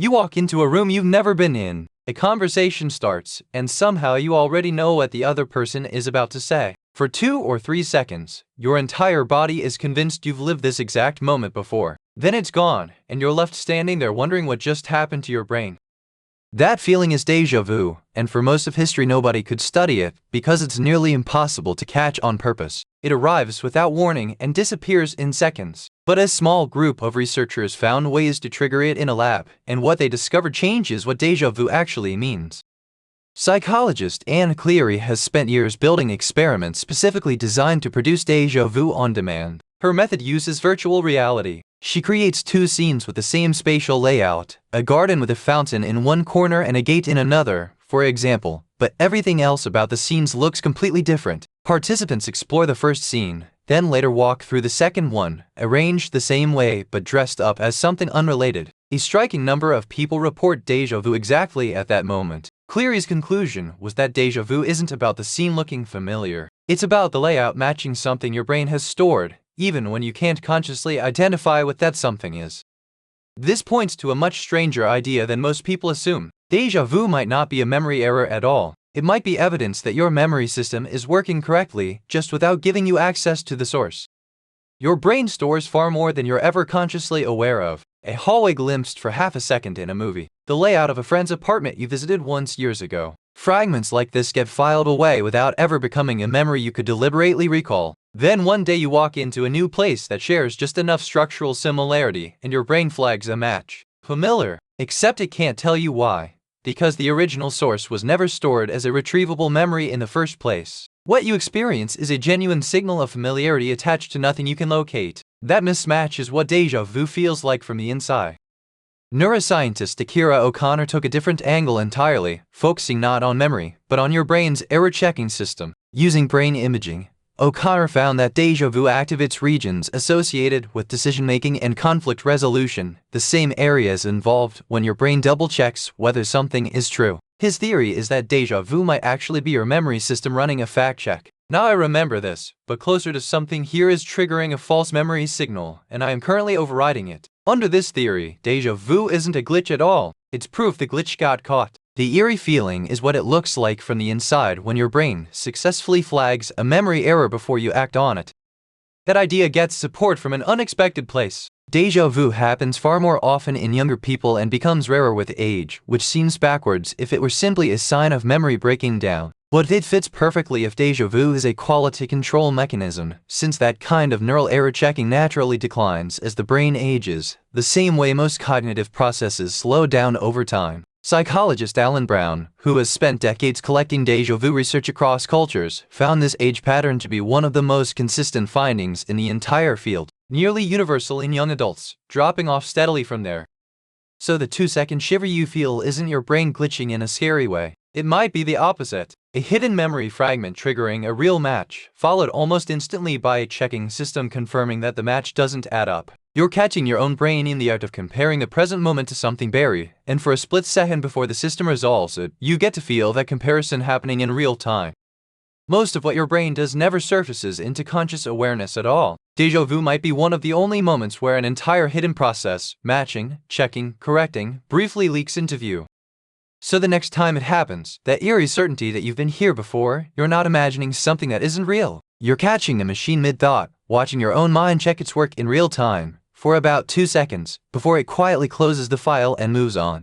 You walk into a room you've never been in, a conversation starts, and somehow you already know what the other person is about to say. For 2 or 3 seconds, your entire body is convinced you've lived this exact moment before. Then it's gone, and you're left standing there wondering what just happened to your brain. That feeling is déjà vu, and for most of history nobody could study it because it's nearly impossible to catch on purpose. It arrives without warning and disappears in seconds. But a small group of researchers found ways to trigger it in a lab, and what they discovered changes what déjà vu actually means. Psychologist Anne Cleary has spent years building experiments specifically designed to produce déjà vu on demand. Her method uses virtual reality. She creates 2 scenes with the same spatial layout, a garden with a fountain in one corner and a gate in another, for example, but everything else about the scenes looks completely different. Participants explore the first scene, then later walk through the second one, arranged the same way but dressed up as something unrelated. A striking number of people report déjà vu exactly at that moment. Cleary's conclusion was that déjà vu isn't about the scene looking familiar. It's about the layout matching something your brain has stored, even when you can't consciously identify what that something is. This points to a much stranger idea than most people assume. Déjà vu might not be a memory error at all. It might be evidence that your memory system is working correctly, just without giving you access to the source. Your brain stores far more than you're ever consciously aware of. A hallway glimpsed for half a second in a movie. The layout of a friend's apartment you visited once years ago. Fragments like this get filed away without ever becoming a memory you could deliberately recall. Then one day you walk into a new place that shares just enough structural similarity and your brain flags a match. Familiar, except it can't tell you why. Because the original source was never stored as a retrievable memory in the first place. What you experience is a genuine signal of familiarity attached to nothing you can locate. That mismatch is what déjà vu feels like from the inside. Neuroscientist Akira O'Connor took a different angle entirely, focusing not on memory, but on your brain's error-checking system. Using brain imaging, O'Connor found that déjà vu activates regions associated with decision-making and conflict resolution, the same areas involved when your brain double-checks whether something is true. His theory is that déjà vu might actually be your memory system running a fact-check. Now I remember this, but closer to something here is triggering a false memory signal, and I am currently overriding it. Under this theory, déjà vu isn't a glitch at all. It's proof the glitch got caught. The eerie feeling is what it looks like from the inside when your brain successfully flags a memory error before you act on it. That idea gets support from an unexpected place. Déjà vu happens far more often in younger people and becomes rarer with age, which seems backwards if it were simply a sign of memory breaking down. But it fits perfectly if déjà vu is a quality control mechanism, since that kind of neural error checking naturally declines as the brain ages, the same way most cognitive processes slow down over time. Psychologist Alan Brown, who has spent decades collecting déjà vu research across cultures, found this age pattern to be one of the most consistent findings in the entire field, nearly universal in young adults, dropping off steadily from there. So the 2-second shiver you feel isn't your brain glitching in a scary way. It might be the opposite, a hidden memory fragment triggering a real match, followed almost instantly by a checking system confirming that the match doesn't add up. You're catching your own brain in the act of comparing the present moment to something buried, and for a split second before the system resolves it, you get to feel that comparison happening in real time. Most of what your brain does never surfaces into conscious awareness at all. Déjà vu might be one of the only moments where an entire hidden process, matching, checking, correcting, briefly leaks into view. So the next time it happens, that eerie certainty that you've been here before, you're not imagining something that isn't real. You're catching the machine mid-thought, watching your own mind check its work in real time, for about 2 seconds, before it quietly closes the file and moves on.